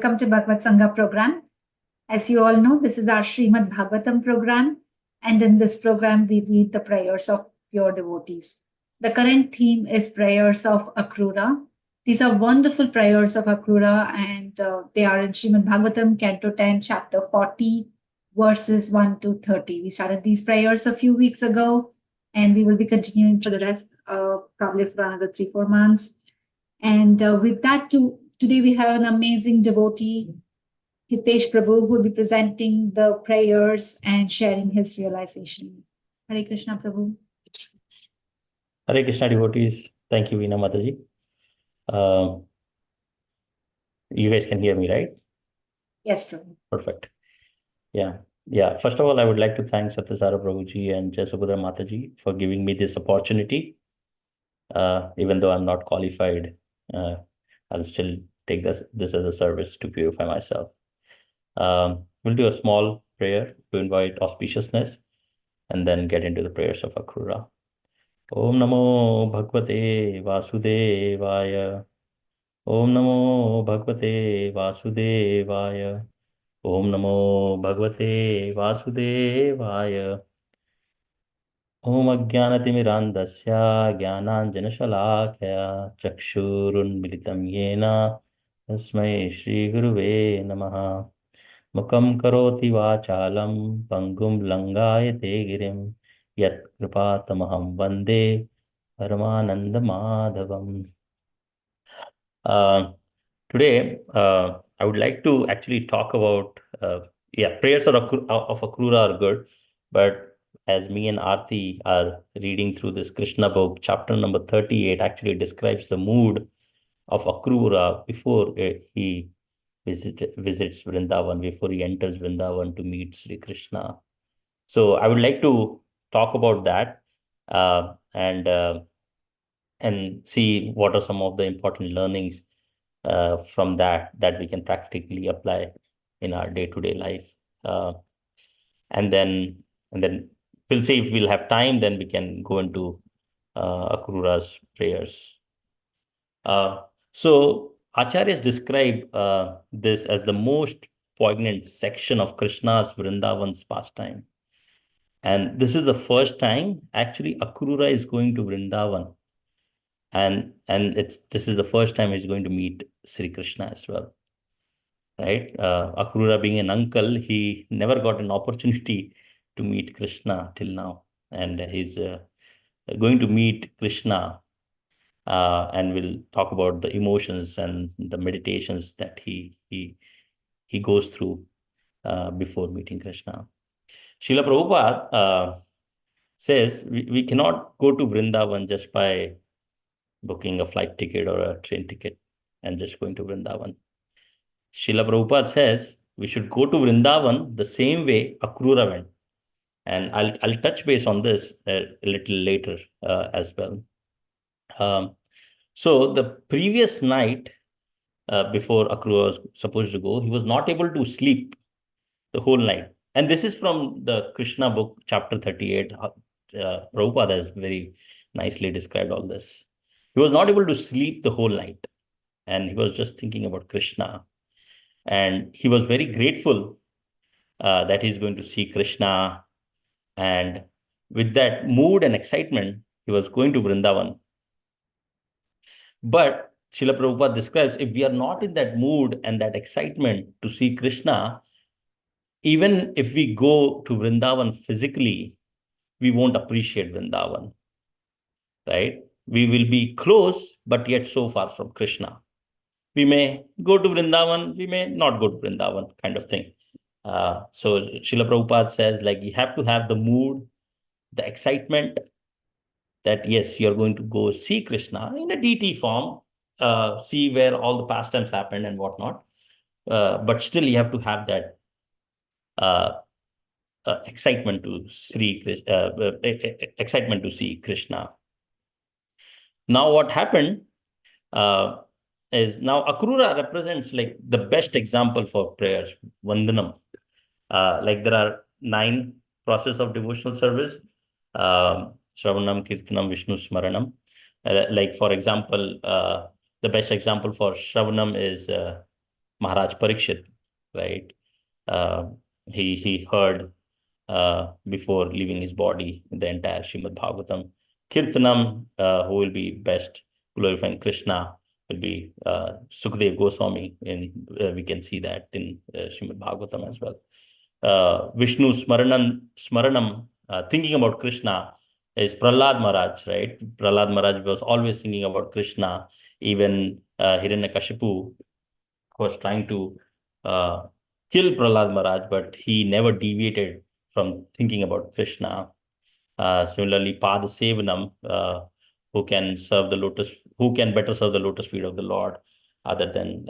Welcome to BhagavatSanga program. As you all know, this is our Srimad Bhagavatam program, and in this program, we read the prayers of pure devotees. The current theme is prayers of Akrura. These are wonderful prayers of Akrura, and they are in Srimad Bhagavatam, Canto 10, Chapter 40, verses 1 to 30. We started these prayers a few weeks ago, and we will be continuing for the rest, probably for another 3-4 months. And with that, today we have an amazing devotee, Hitesh Prabhu, who will be presenting the prayers and sharing his realization. Hare Krishna, Prabhu. Hare Krishna devotees. Thank you, Veena Mataji. You guys can hear me, right? Yes, Prabhu. Perfect. Yeah. First of all, I would like to thank Satyasara Prabhuji and Jasabudha Mataji for giving me this opportunity. Even though I'm not qualified, I'll still take this as a service to purify myself. We'll do a small prayer to invite auspiciousness and then get into the prayers of Akrura. Om Namo Bhagavate Vasudevaya. Om Namo Bhagavate Vasudevaya. Om Namo Bhagavate Vasudevaya. Om Ajnanatimirandasya Jnananjanashalakaya Chakshurunmilitam Yena Tasmai Shri Guruve Namaha. Mukam karoti vachalam pangum langayate girim yat kripatamaham vande Paramananda Madhavam. Today, I would like to actually talk about, prayers of Akrura are good, but as me and Aarti are reading through this Krishna book, chapter number 38 actually describes the mood of Akrura before he visits Vrindavan, before he enters Vrindavan to meet Sri Krishna. So I would like to talk about that and see what are some of the important learnings from that we can practically apply in our day-to-day life. And then we'll see if we'll have time, then we can go into Akrura's prayers. So Acharyas describe this as the most poignant section of Krishna's Vrindavan's pastime. And this is the first time actually Akrura is going to Vrindavan. And this is the first time he's going to meet Sri Krishna as well. Right? Akrura being an uncle, he never got an opportunity to meet Krishna till now. And he's going to meet Krishna. And we'll talk about the emotions and the meditations that he goes through before meeting Krishna. Srila Prabhupada says we cannot go to Vrindavan just by booking a flight ticket or a train ticket and just going to Vrindavan. Srila Prabhupada says we should go to Vrindavan the same way Akrura went. And I'll touch base on this a little later as well. So the previous night, before Akrura was supposed to go, he was not able to sleep the whole night. And this is from the Krishna book, chapter 38. Prabhupada has very nicely described all this. He was not able to sleep the whole night. And he was just thinking about Krishna. And he was very grateful that he's going to see Krishna. And with that mood and excitement, he was going to Vrindavan. But Srila Prabhupada describes, if we are not in that mood and that excitement to see Krishna, even if we go to Vrindavan physically, we won't appreciate Vrindavan, right? We will be close, but yet so far from Krishna. We may go to Vrindavan, we may not go to Vrindavan, kind of thing. So Srila Prabhupada says, like, you have to have the mood, the excitement that, yes, you're going to go see Krishna in a deity form, see where all the pastimes happened and whatnot. But still, you have to have that excitement to see Krishna. Now, what happened is now Akrura represents like the best example for prayers, Vandanam. Like there are 9 process of devotional service, Shravanam, Kirtanam, Vishnu Smaranam. Like for example, the best example for Shravanam is Maharaj Parikshit, right? He heard before leaving his body the entire Srimad Bhagavatam. Kirtanam, who will be best glorifying Krishna, will be Sukhdev Goswami. We can see that in Srimad Bhagavatam as well. Vishnu Smaranam, thinking about Krishna, is Prahlad Maharaj, right? Prahlad Maharaj was always thinking about Krishna. Even Hiranyakashipu was trying to uh, kill Prahlad Maharaj, but he never deviated from thinking about Krishna. Similarly, Pada Sevanam, who can better serve the lotus feet of the Lord other than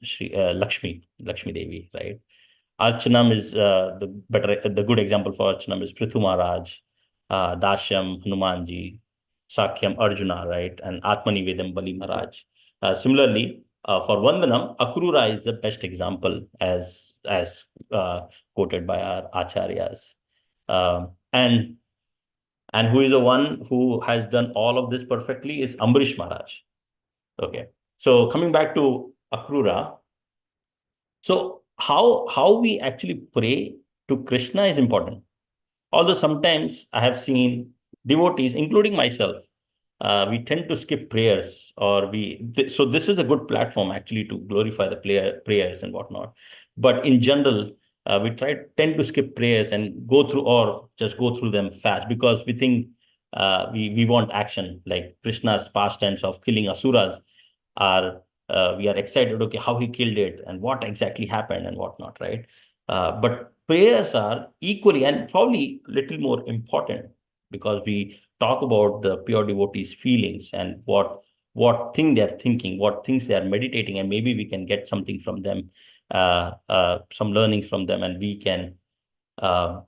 Lakshmi Devi, right? Archanam is the good example for Archanam is Prithu Maharaj, Dashyam, Hanumanji, Sakyam, Arjuna, right? And Atmanivedam, Bali Maharaj. Similarly, for Vandanam, Akrura is the best example as quoted by our acharyas. And who is the one who has done all of this perfectly is Ambarish Maharaj. Okay. So coming back to Akrura, so how we actually pray to Krishna is important. Although sometimes I have seen devotees, including myself, we tend to skip prayers, or so this is a good platform actually to glorify the prayers and whatnot. But in general, we tend to skip prayers and go through, or just go through them fast, because we think we want action, like Krishna's pastimes of killing asuras are. We are excited, okay, how he killed it and what exactly happened and whatnot, right? But prayers are equally and probably little more important, because we talk about the pure devotees' feelings and what thing they're thinking, what things they are meditating, and maybe we can get something from them, some learnings from them, and we can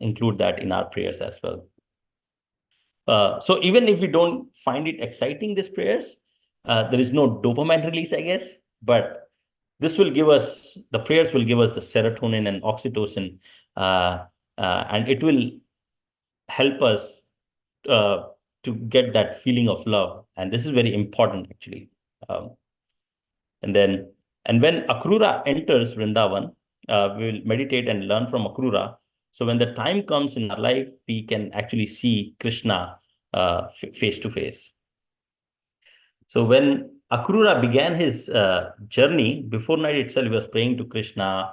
include that in our prayers as well. So even if we don't find it exciting, these prayers, there is no dopamine release, I guess, but the prayers will give us the serotonin and oxytocin, and it will help us uh, to get that feeling of love. And this is very important, actually. Um, and when Akrura enters Vrindavan, we will meditate and learn from Akrura. So when the time comes in our life, we can actually see Krishna face to face. So when Akrura began his journey, before night itself, he was praying to Krishna,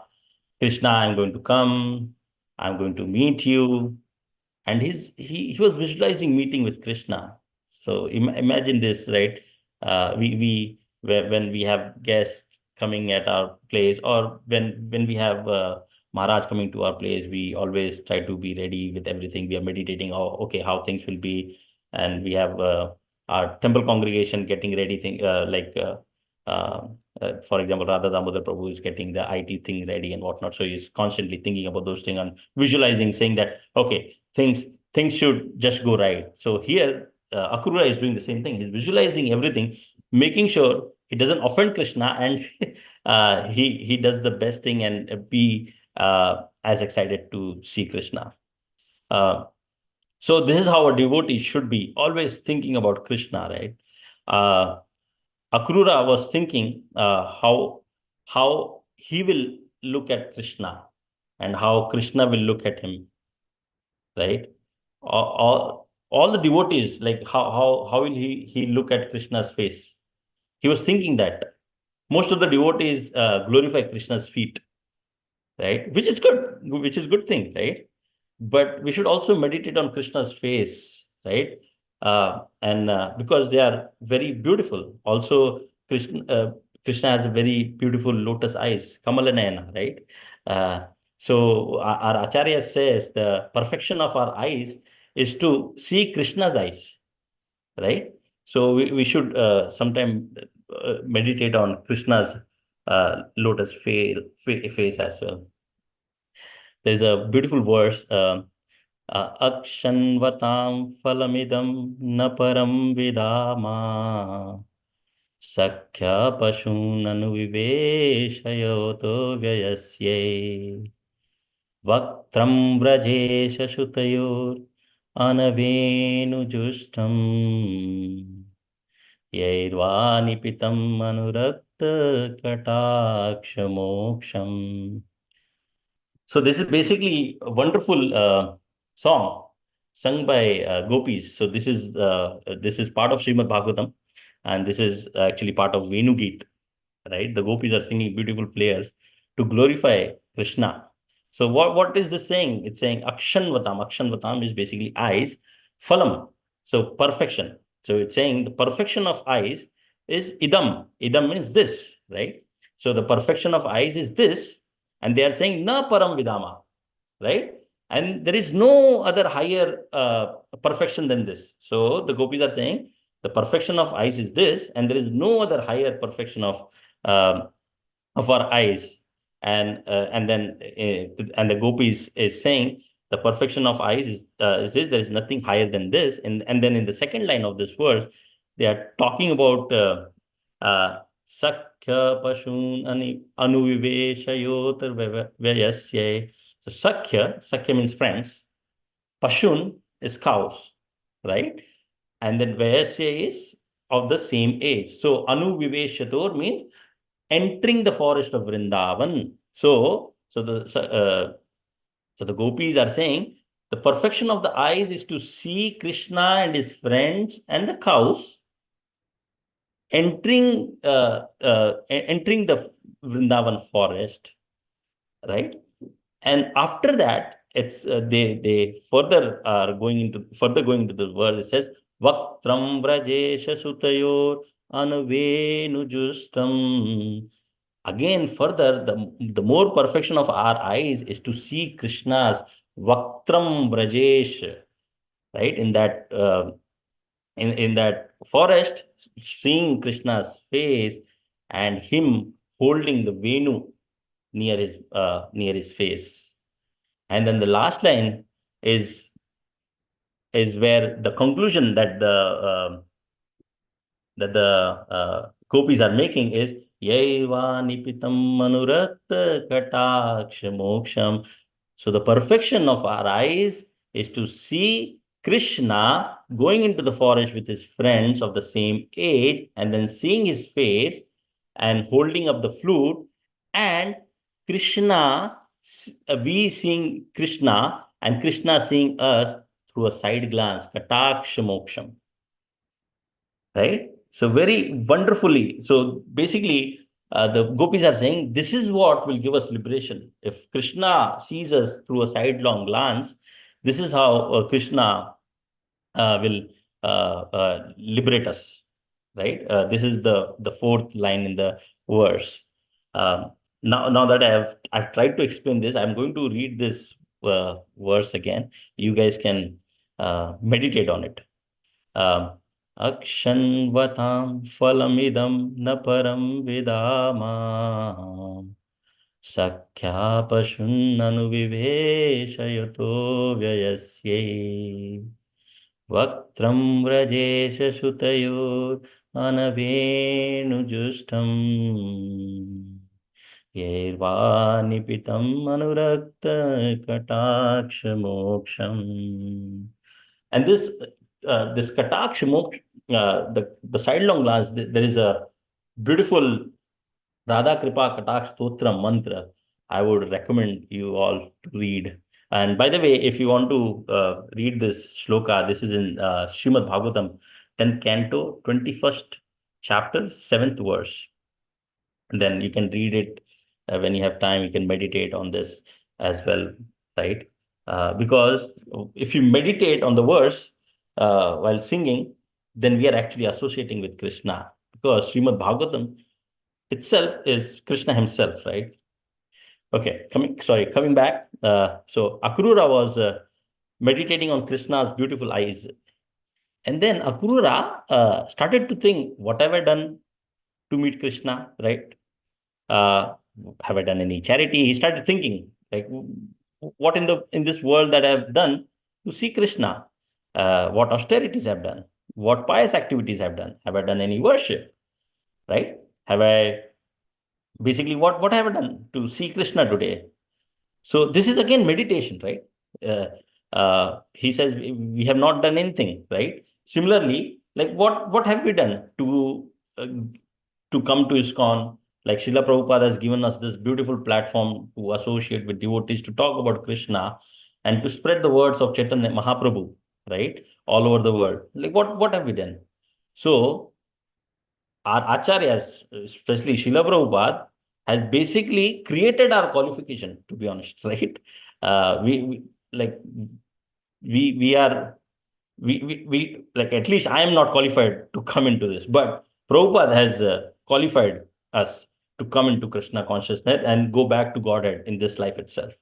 Krishna, I'm going to come, I'm going to meet you. And he was visualizing meeting with Krishna. So imagine this, right? When we have guests coming at our place, or when we have Maharaj coming to our place, we always try to be ready with everything. We are meditating, oh, okay, how things will be, and we have our temple congregation getting ready, uh, for example, Radha Damodar Prabhu is getting the IT thing ready and whatnot. So he's constantly thinking about those things and visualizing, saying that, okay, things should just go right. So here, Akrura is doing the same thing. He's visualizing everything, making sure he doesn't offend Krishna, and he does the best thing and be as excited to see Krishna. Uh, so this is how a devotee should be, always thinking about Krishna, right? Uh, Akrura was thinking how he will look at Krishna and how Krishna will look at him, right? All the devotees, like how will he look at Krishna's face? He was thinking that most of the devotees glorify Krishna's feet, right? Which is good thing, right? But we should also meditate on Krishna's face, right? And because they are very beautiful. Also, Krishna has a very beautiful lotus eyes, Kamala Nayana, right? Uh, so our Acharya says the perfection of our eyes is to see Krishna's eyes, right? So we should sometime meditate on Krishna's lotus face as well. There's a beautiful verse. Akshanvatam phalamidam na param vidama sakhya pashunanu viveshayoto vyayasye vaktram vrajesha shutayor anavenu justam yairvanipitam anurakt Kataksha Moksham. So this is basically a wonderful song sung by gopis. So this is part of Srimad Bhagavatam, and this is actually part of Venu Geet, right? The gopis are singing beautiful players to glorify Krishna. So what is this saying? It's saying Akshanvatam. Akshanvatam is basically eyes, phalam. So perfection. So it's saying the perfection of eyes is idam. Idam means this, right? So the perfection of eyes is this, and they are saying na param vidama, right? And there is no other higher perfection than this. So the gopis are saying the perfection of eyes is this, and there is no other higher perfection um of our eyes. And then and the gopis is saying the perfection of eyes is this. There is nothing higher than this. And then in the second line of this verse, they are talking about Sakhya Pashun Anuviveshayotar Vyasya. So Sakhya means friends. Pashun is cows, right? And then Vyasya is of the same age. So Anuviveshator means entering the forest of Vrindavan. So the gopis are saying the perfection of the eyes is to see Krishna and his friends and the cows entering the Vrindavan forest, right? And after that, it's they further going into the verse. It says Vaktram Vrajesha Sutayor Anuvenu Justam. Again, further, the more perfection of our eyes is to see Krishna's Vaktram Brajesh, right? In that forest, seeing Krishna's face and him holding the Venu near his face. And then the last line is is where the conclusion that the gopis are making is Yaiva Nipitam Manuratta Kataksha Moksham. So the perfection of our eyes is to see Krishna going into the forest with his friends of the same age and then seeing his face and holding up the flute, and Krishna, we seeing Krishna and Krishna seeing us through a side glance, Kataksha Moksham, right? So very wonderfully. So basically, the gopis are saying this is what will give us liberation. If Krishna sees us through a sidelong glance, this is how Krishna will liberate us, right? This is the fourth line in the verse. Now that I've tried to explain this, I'm going to read this verse again. You guys can meditate on it. अक्षन्वतां फलमिदं न परं विदामा सख्या पशुन्ननुविवेशयतो व्ययस्यै वक्त्रं व्रजेशसुतयोरनवेणुजुष्टम् यैर्वा निपितम् अनुरक्तकटाक्षमोक्षम्. And this Kataksha Moksha, the sidelong glance, there is a beautiful Radha Kripa Kataksh Stotra mantra I would recommend you all to read. And by the way, if you want to read this shloka, this is in Srimad Bhagavatam, 10th canto, 21st chapter, 7th verse. And then you can read it when you have time, you can meditate on this as well, right? Because if you meditate on the verse while singing, then we are actually associating with Krishna, because Srimad Bhagavatam itself is Krishna himself, right? Okay, coming back. So Akrura was meditating on Krishna's beautiful eyes. And then Akrura started to think, what have I done to meet Krishna, right? Uh, have I done any charity? He started thinking, like, what in this world that I've done to see Krishna? What austerities I've done? What pious activities I've done? Have I done any worship? Right? Have I basically what have I done to see Krishna today? So this is again meditation, right? He says we have not done anything, right? Similarly, like what have we done uh, to come to ISKCON. Like Srila Prabhupada has given us this beautiful platform to associate with devotees, to talk about Krishna, and to spread the words of Chaitanya Mahaprabhu, right, all over the world. Like what have we done? So our acharyas, especially Srila Prabhupada, has basically created our qualification, to be honest, right? We like we are we like, at least I am not qualified to come into this, but Prabhupada has qualified us to come into Krishna consciousness and go back to Godhead in this life itself.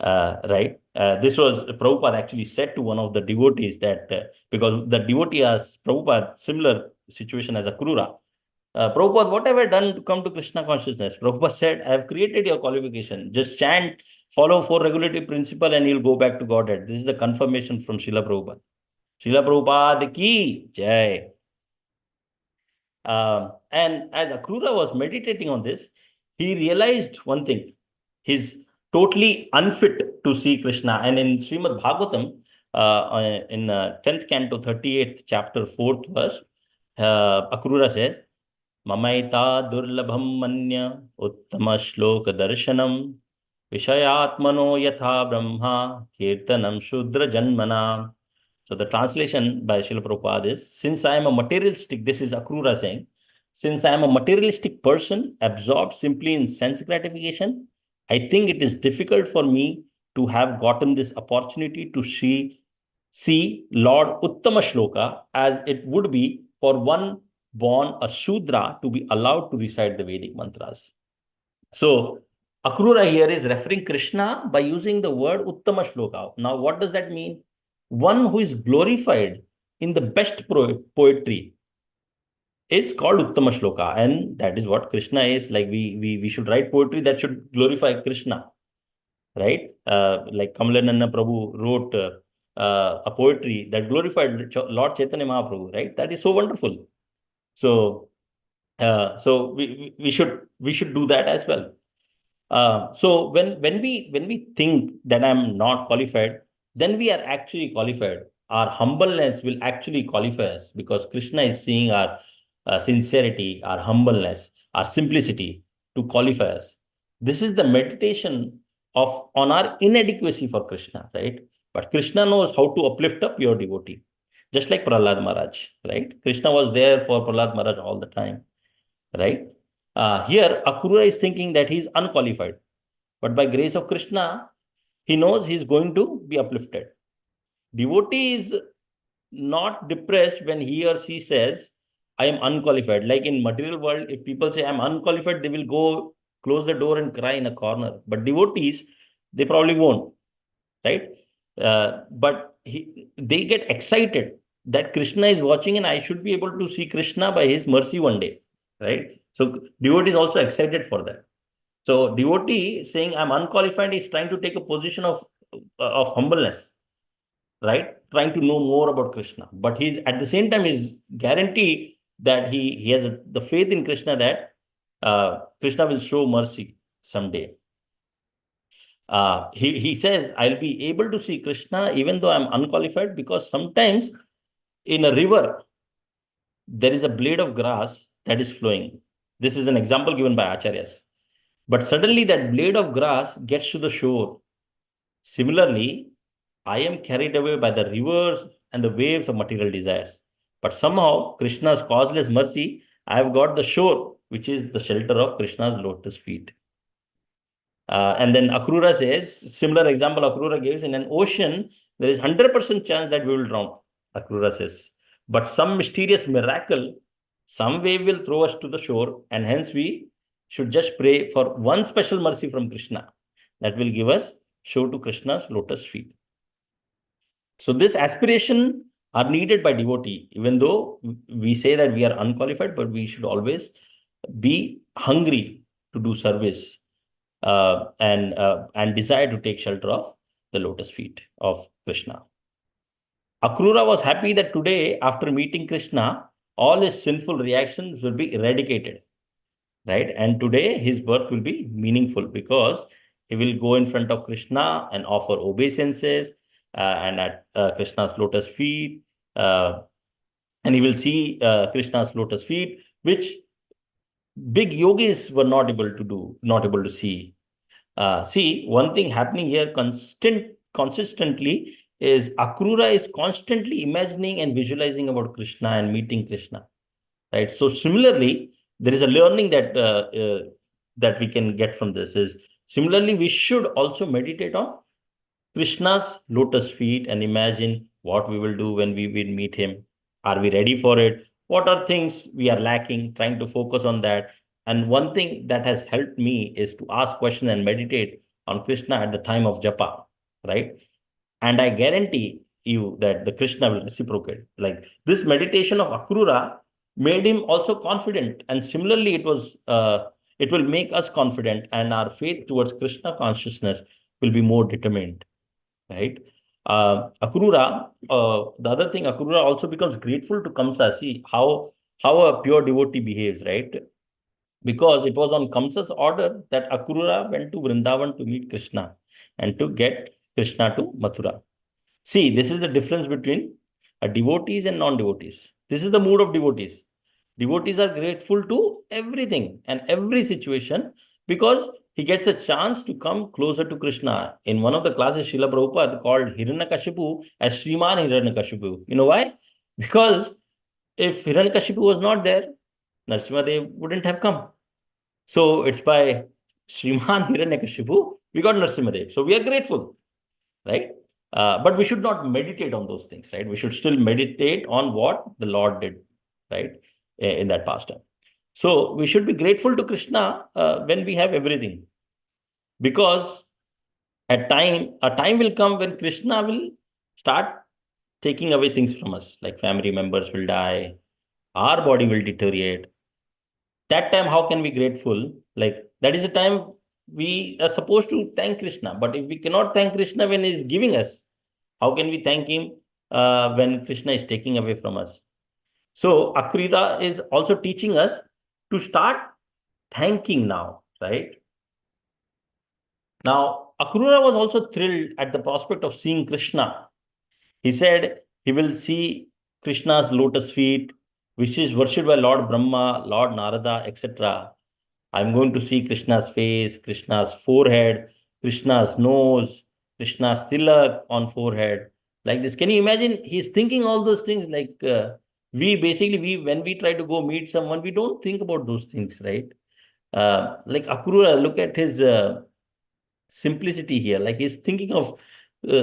Right? This was Prabhupada actually said to one of the devotees that because the devotee asked Prabhupada similar situation as Akrura. Prabhupada, what have I done to come to Krishna consciousness? Prabhupada said, I have created your qualification. Just chant, follow four regulative principle, and you'll go back to Godhead. This is the confirmation from Srila Prabhupada. Srila Prabhupada ki jai. And as Akrura was meditating on this, he realized one thing. He's totally unfit to see Krishna. And in Srimad Bhagavatam, in 10th canto, 38th chapter, 4th verse, Akrura says, Mamaita durlabham manya uttama shloka darshanam Vishayatmano yatha brahma kirtanam shudra janmana. So the translation by Srila Prabhupada is, since I am a materialistic, this is Akrura saying, since I am a materialistic person absorbed simply in sense gratification, I think it is difficult for me to have gotten this opportunity to see Lord Uttama Shloka as it would be for one born a Shudra to be allowed to recite the Vedic mantras. So Akrura here is referring Krishna by using the word Uttama Shloka. Now, what does that mean? One who is glorified in the best poetry is called Uttama Shloka, and that is what Krishna is. Like we should write poetry that should glorify Krishna, right? Like Kamalanana Prabhu wrote a poetry that glorified Lord Chaitanya Mahaprabhu, right? That is so wonderful. So we should do that as well. So when we think that I'm not qualified, then we are actually qualified. Our humbleness will actually qualify us because Krishna is seeing our sincerity, our humbleness, our simplicity to qualify us. This is the meditation of on our inadequacy for Krishna, right? But Krishna knows how to uplift up your devotee, just like Prahlad Maharaj, right? Krishna was there for Prahlad Maharaj all the time, right? Here, Akrura is thinking that he is unqualified, but by grace of Krishna, he knows he is going to be uplifted. Devotee is not depressed when he or she says, I am unqualified. Like in material world, if people say I'm unqualified, they will go close the door and cry in a corner. But devotees, they probably won't, right? But they get excited that Krishna is watching and I should be able to see Krishna by his mercy one day, right? So devotee is also excited for that. So devotee saying I'm unqualified is trying to take a position of humbleness, right? Trying to know more about Krishna. But he's at the same time is guarantee that he has the faith in Krishna that Krishna will show mercy someday. He says, I'll be able to see Krishna even though I'm unqualified because sometimes in a river, there is a blade of grass that is flowing. This is an example given by Acharyas. But suddenly that blade of grass gets to the shore. Similarly, I am carried away by the rivers and the waves of material desires. But somehow, Krishna's causeless mercy, I have got the shore, which is the shelter of Krishna's lotus feet. And then Akrura says, similar example Akrura gives, in an ocean, there is 100% chance that we will drown, Akrura says. But some mysterious miracle, some wave will throw us to the shore, and hence we should just pray for one special mercy from Krishna that will give us shore to Krishna's lotus feet. So this aspiration are needed by devotee, even though we say that we are unqualified, but we should always be hungry to do service and desire to take shelter of the lotus feet of Krishna. Akrura was happy that today, after meeting Krishna, all his sinful reactions will be eradicated, right? And today his birth will be meaningful because he will go in front of Krishna and offer obeisances and at Krishna's lotus feet, and he will see Krishna's lotus feet, which big yogis were not able to see. See, one thing happening here consistently is Akrura is constantly imagining and visualizing about Krishna and meeting Krishna, right? So similarly, there is a learning that we can get from this is similarly we should also meditate on Krishna's lotus feet and imagine what we will do when we will meet him. Are we ready for it? What are things we are lacking? Trying to focus on that. And one thing that has helped me is to ask questions and meditate on Krishna at the time of japa, right? And I guarantee you that the Krishna will reciprocate. Like this meditation of Akrura made him also confident. And similarly, it will make us confident and our faith towards Krishna consciousness will be more determined, right? The other thing, Akrura also becomes grateful to Kamsa. See how a pure devotee behaves, right? Because it was on Kamsa's order that Akrura went to Vrindavan to meet Krishna and to get Krishna to Mathura. See, this is the difference between devotees and non-devotees. This is the mood of devotees. Devotees are grateful to everything and every situation because he gets a chance to come closer to Krishna. In one of the classes, Srila Prabhupada called Hiranyakashipu as Sriman Hiranyakashipu. You know why? Because if Hiranyakashipu was not there, Narasimhadev wouldn't have come. So it's by Sriman Hiranyakashipu, we got Narasimhadev. So we are grateful, right? But we should not meditate on those things, right? We should still meditate on what the Lord did, right, in that pastime. So we should be grateful to Krishna when we have everything, because a time will come when Krishna will start taking away things from us, like family members will die, our body will deteriorate. That time, how can we grateful? Like that is the time we are supposed to thank Krishna. But if we cannot thank Krishna when He's giving us, how can we thank him when Krishna is taking away from us? So Akrita is also teaching us to start thanking now, right? Now, Akrura was also thrilled at the prospect of seeing Krishna. He said he will see Krishna's lotus feet, which is worshipped by Lord Brahma, Lord Narada, etc. I'm going to see Krishna's face, Krishna's forehead, Krishna's nose, Krishna's tilak on forehead, like this. Can you imagine? He's thinking all those things. Like we basically, we when we try to go meet someone, we don't think about those things, right? Like Akrura, look at his simplicity here. Like he's thinking of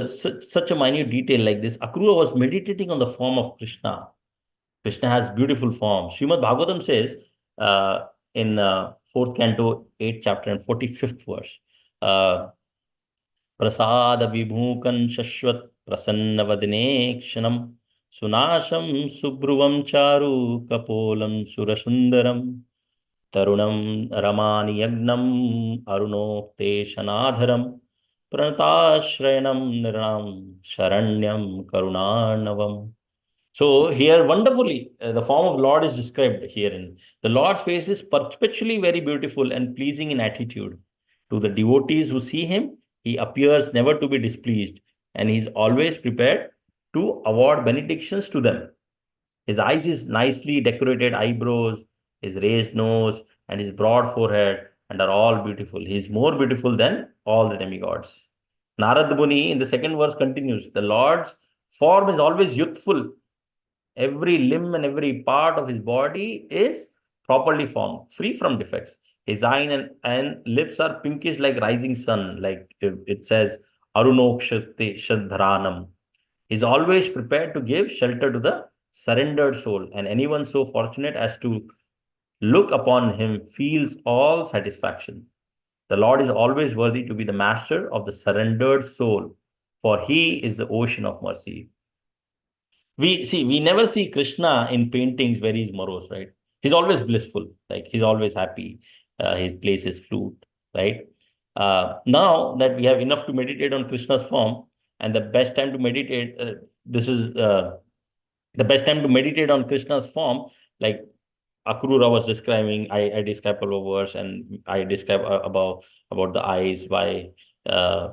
such a minute detail like this. Akrura was meditating on the form of Krishna. Krishna has beautiful form. Srimad Bhagavatam says in fourth canto, 8th chapter and 45th verse, Prasada vibhukan shashvat prasanna vadine sunasham subruvam charu kapolam surasundaram tarunam ramani yagnam arunokte shanadharam pranatashrayanam nirnam sharanyam karunanavam. So here, wonderfully, the form of Lord is described herein. The Lord's face is perpetually very beautiful and pleasing in attitude. To the devotees who see him, he appears never to be displeased, and he is always prepared to award benedictions to them. His eyes is nicely decorated eyebrows, his raised nose, and his broad forehead, and are all beautiful. He is more beautiful than all the demigods. Narad Muni in the second verse continues, the Lord's form is always youthful. Every limb and every part of his body is properly formed, free from defects. His eye and lips are pinkish like rising sun, like it says, Arunokshate Shadharanam. He's always prepared to give shelter to the surrendered soul, and anyone so fortunate as to look upon him feels all satisfaction. The Lord is always worthy to be the master of the surrendered soul, for he is the ocean of mercy. We never see Krishna in paintings where he's morose, right? He's always blissful, like he's always happy. His plays his flute, right? Now that we have enough to meditate on Krishna's form, and the best time to meditate, this is the best time to meditate on Krishna's form, like Akrura was describing. I described a verse, and I describe about the eyes, uh,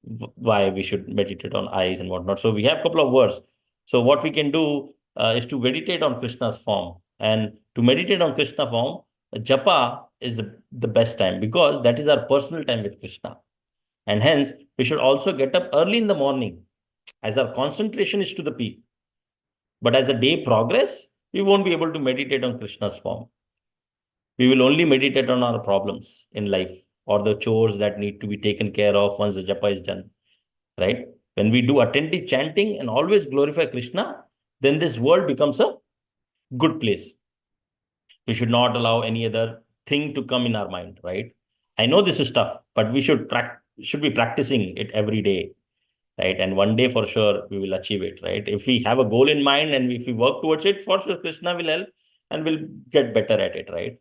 why we should meditate on eyes and whatnot. So we have a couple of words. So what we can do is to meditate on Krishna's form. And to meditate on Krishna form, japa is the best time, because that is our personal time with Krishna. And hence, we should also get up early in the morning, as our concentration is to the peak. But as the day progress, we won't be able to meditate on Krishna's form. We will only meditate on our problems in life, or the chores that need to be taken care of once the japa is done, right? When we do attentive chanting and always glorify Krishna, then this world becomes a good place. We should not allow any other thing to come in our mind, right? I know this is tough, but we should be practicing it every day, right? And one day for sure we will achieve it, right? If we have a goal in mind and if we work towards it, for sure Krishna will help and we'll get better at it, right?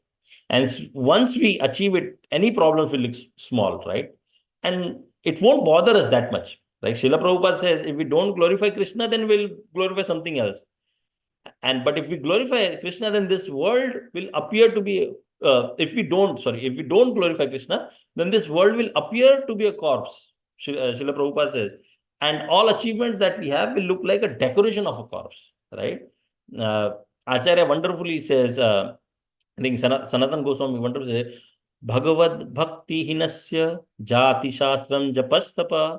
And once we achieve it, any problems will look small, right? And it won't bother us that much. Like Srila Prabhupada says, if we don't glorify Krishna, then we'll glorify something else. And but if we glorify Krishna, then this world will appear to be. If we don't glorify Krishna, then this world will appear to be a corpse. Srila Prabhupada says, and all achievements that we have will look like a decoration of a corpse, right? Uh, Acharya wonderfully says. I think Sanatan Goswami wonderfully says, Bhagavad Bhakti Hinasya Jati Shastram Japastapa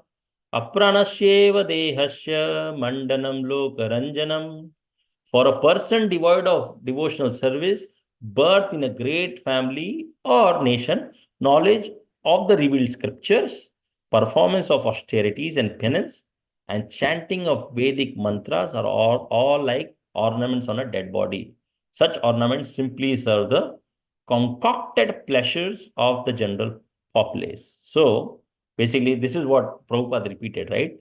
Apranashyeva Dehasya Mandanam Lokaranjanam. For a person devoid of devotional service, birth in a great family or nation, knowledge of the revealed scriptures, performance of austerities and penance, and chanting of Vedic mantras are all like ornaments on a dead body. Such ornaments simply serve the concocted pleasures of the general populace. So, basically, this is what Prabhupada repeated, right?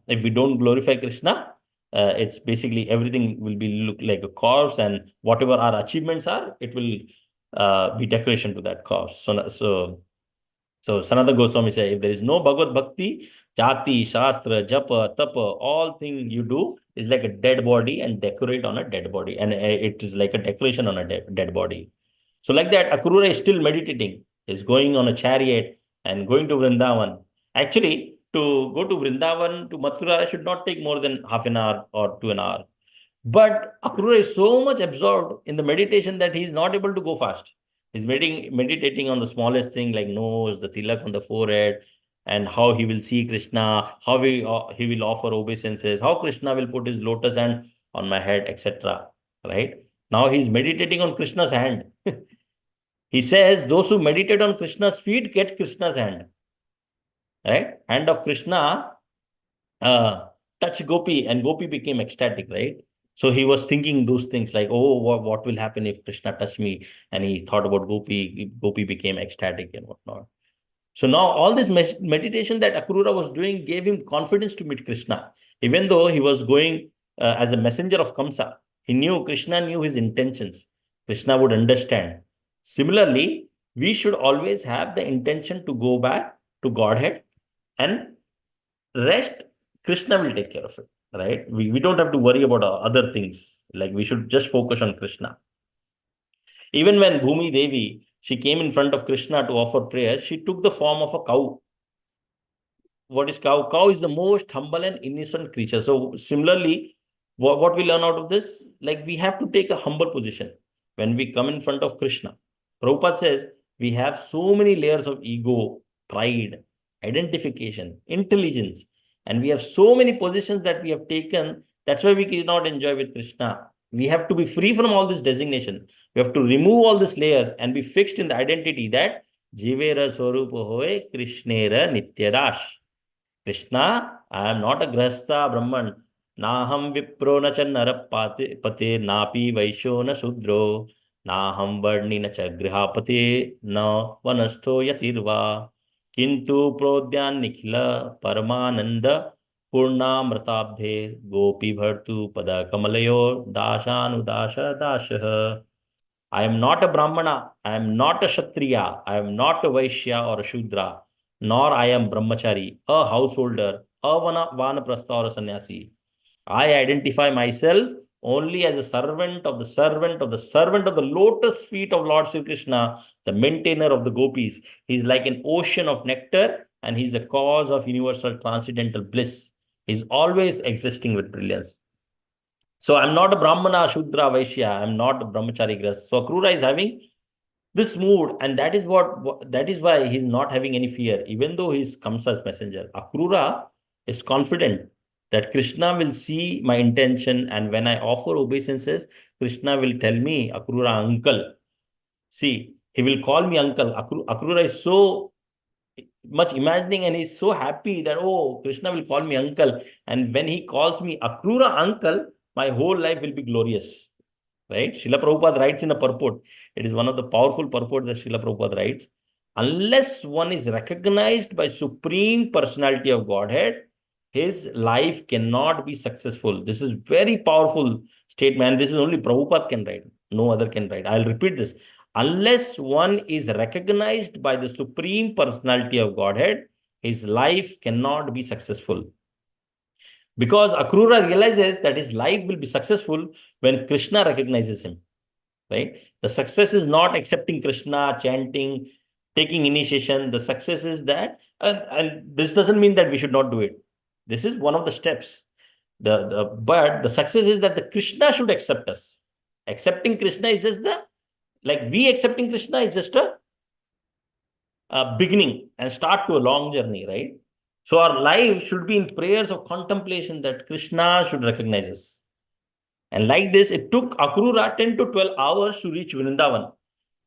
If we don't glorify Krishna, it's basically everything will be look like a corpse, and whatever our achievements are, it will be decoration to that corpse. So Sanatana Goswami says, if there is no Bhagavad Bhakti, Jati, Shastra, Japa, Tapa, all thing you do is like a dead body and decorate on a dead body. And it is like a decoration on a dead body. So like that, Akrura is still meditating, is going on a chariot and going to Vrindavan. Actually, to go to Vrindavan, to Mathura, should not take more than half an hour or to an hour. But Akrura is so much absorbed in the meditation that he is not able to go fast. He's meditating on the smallest thing like nose, the tilak on the forehead, and how he will see Krishna, how he will offer obeisances, how Krishna will put his lotus hand on my head, etc. Right? Now he's meditating on Krishna's hand. He says those who meditate on Krishna's feet get Krishna's hand. Right? Hand of Krishna touch Gopi, and Gopi became ecstatic, right? So he was thinking those things like, oh, what will happen if Krishna touch me? And he thought about Gopi. Gopi became ecstatic and whatnot. So now all this meditation that Akrura was doing gave him confidence to meet Krishna. Even though he was going as a messenger of Kamsa, Krishna knew his intentions. Krishna would understand. Similarly, we should always have the intention to go back to Godhead, and rest, Krishna will take care of it, right? We don't have to worry about other things. Like we should just focus on Krishna. Even when Bhumi Devi, she came in front of Krishna to offer prayers, she took the form of a cow. What is cow? Cow is the most humble and innocent creature. So similarly, what we learn out of this? Like we have to take a humble position when we come in front of Krishna. Prabhupada says we have so many layers of ego, pride, identification, intelligence, and we have so many positions that we have taken. That's why we cannot enjoy with Krishna. We have to be free from all this designation. We have to remove all these layers and be fixed in the identity that Jivera Swarupa Hoy Krishnera Nityadash. Krishna, I am not a Grahastha Brahman. Naham Vipro na cha Narapate Pate Napi Vaishyo na Sudro. Naham Varni na cha Grihapate na Vanastho Yatirva. Kintu Prodyan Nikhila Paramananda Purnamratabdhe Gopi Bhartu Pada Kamalayo Dashanudasha Dasha. I am not a Brahmana, I am not a Kshatriya, I am not a Vaishya or a Shudra, nor I am Brahmachari, a householder, a Vanaprastha or a sannyasi. I identify myself only as a servant of the servant of the servant of the lotus feet of Lord Sri Krishna, the maintainer of the gopis. He is like an ocean of nectar, and he is the cause of universal transcendental bliss. He is always existing with brilliance. So I'm not a Brahmana, Shudra, Vaishya. I'm not a Brahmachari Gras. So Akrura is having this mood, and that is that is why he's not having any fear, even though he's Kamsa's messenger. Akrura is confident that Krishna will see my intention, and when I offer obeisances, Krishna will tell me, Akrura, uncle. See, he will call me uncle. Akrura is so much imagining, and he's so happy that, oh, Krishna will call me uncle. And when he calls me Akrura uncle, my whole life will be glorious. Right? Srila Prabhupada writes in a purport. It is one of the powerful purports that Srila Prabhupada writes. Unless one is recognized by Supreme Personality of Godhead, his life cannot be successful. This is very powerful statement. This is only Prabhupada can write. No other can write. I'll repeat this. Unless one is recognized by the Supreme Personality of Godhead, his life cannot be successful. Because Akrura realizes that his life will be successful when Krishna recognizes him, right? The success is not accepting Krishna, chanting, taking initiation. The success is that, and this doesn't mean that we should not do it. This is one of the steps. But the success is that the Krishna should accept us. Accepting Krishna is just we accepting Krishna is just a beginning and start to a long journey, right? So our life should be in prayers of contemplation that Krishna should recognize us. And like this, it took Akrura 10 to 12 hours to reach Vrindavan.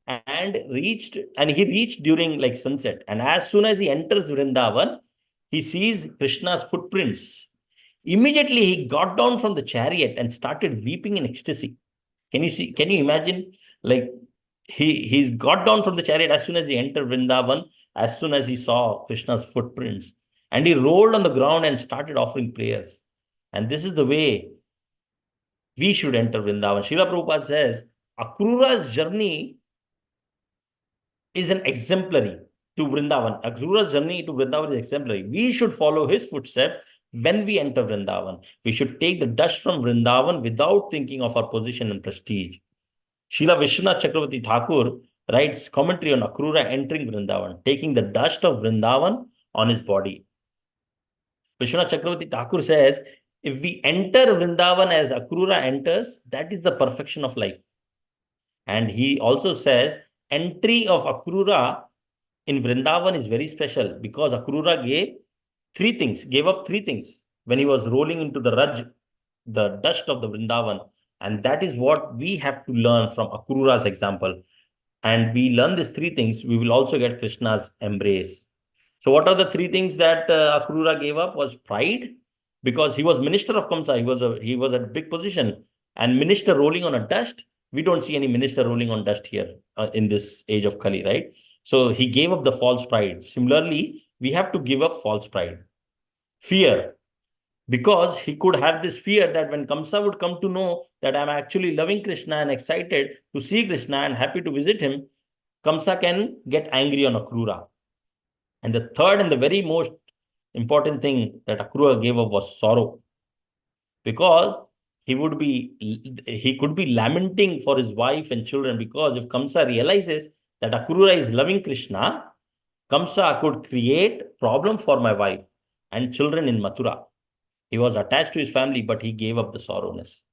And he reached during like sunset. And as soon as he enters Vrindavan, he sees Krishna's footprints. Immediately he got down from the chariot and started weeping in ecstasy. Can you imagine? Like he's got down from the chariot as soon as he entered Vrindavan, as soon as he saw Krishna's footprints. And he rolled on the ground and started offering prayers. And this is the way we should enter Vrindavan. Srila Prabhupada says, Akrura's journey is an exemplary to Vrindavan. Akrura's journey to Vrindavan is exemplary. We should follow his footsteps when we enter Vrindavan. We should take the dust from Vrindavan without thinking of our position and prestige. Srila Vishwanath Chakravarti Thakur writes commentary on Akrura entering Vrindavan, taking the dust of Vrindavan on his body. Vishwanath Chakravarti Thakur says, if we enter Vrindavan as Akrura enters, that is the perfection of life. And he also says, entry of Akrura in Vrindavan is very special because Akrura gave up three things when he was rolling into the Raj, the dust of the Vrindavan. And that is what we have to learn from Akrura's example. And we learn these three things, we will also get Krishna's embrace. So what are the three things that Akrura gave up? Was pride, because he was minister of Kamsa. He was at a big position, and minister rolling on a dust. We don't see any minister rolling on dust here in this age of Kali, right? So he gave up the false pride. Similarly, we have to give up false pride. Fear, because he could have this fear that when Kamsa would come to know that I'm actually loving Krishna and excited to see Krishna and happy to visit him, Kamsa can get angry on Akrura. And the third and the very most important thing that Akrura gave up was sorrow. Because he could be lamenting for his wife and children, because if Kamsa realizes that Akrura is loving Krishna, Kamsa could create problem for my wife and children in Mathura. He was attached to his family, but he gave up the sorrowness.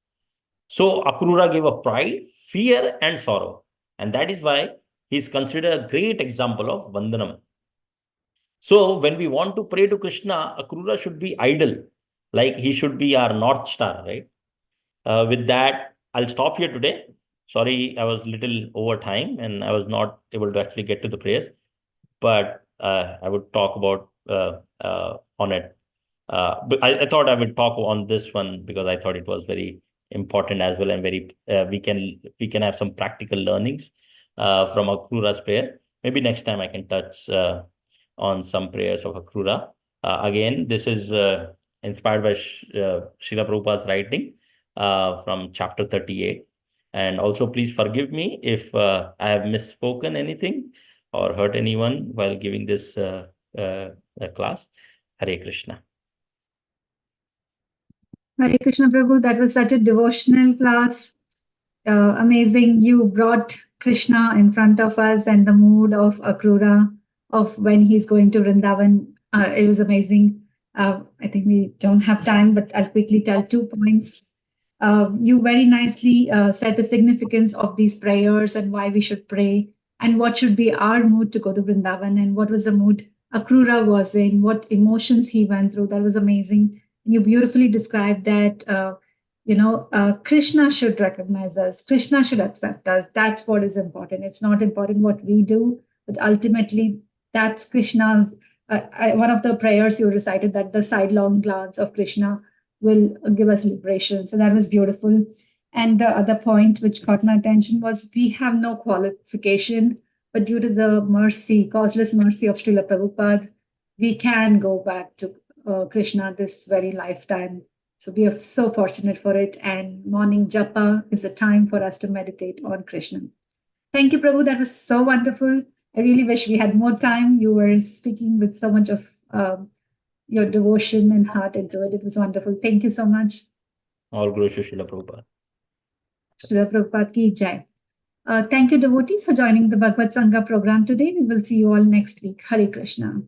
So Akrura gave up pride, fear, and sorrow. And that is why he is considered a great example of Vandanam. So when we want to pray to Krishna, Akrura should be idle. Like he should be our North Star, right? With that, I'll stop here today. Sorry, I was little over time and I was not able to actually get to the prayers. But I would talk about on it. But I thought I would talk on this one because I thought it was very important as well, and very we can have some practical learnings from Akrura's prayer. Maybe next time I can touch on some prayers of Akrura. Again, this is inspired by Srila Prabhupada's writing from chapter 38. And also, please forgive me if I have misspoken anything or hurt anyone while giving this class. Hare Krishna. Hare Krishna, Prabhu. That was such a devotional class. Amazing. You brought Krishna in front of us and the mood of Akrura of when he's going to Vrindavan. It was amazing. I think we don't have time, but I'll quickly tell 2 points. You very nicely said the significance of these prayers and why we should pray. and what should be our mood to go to Vrindavan, and what was the mood Akrura was in, what emotions he went through. That was amazing. And you beautifully described that. Krishna should recognize us. Krishna should accept us. That's what is important. It's not important what we do, but ultimately, that's Krishna's. One of the prayers you recited, that the sidelong glance of Krishna will give us liberation. So that was beautiful. And the other point which caught my attention was we have no qualification, but due to the mercy, causeless mercy of Srila Prabhupada, we can go back to Krishna this very lifetime. So we are so fortunate for it. And morning japa is a time for us to meditate on Krishna. Thank you, Prabhu. That was so wonderful. I really wish we had more time. You were speaking with so much of your devotion and heart into it. It was wonderful. Thank you so much. All glories to Srila Prabhupada. Srila Prabhupada ki jai. Thank you, devotees, for joining the Bhagavad Sangha program today. We will see you all next week. Hare Krishna.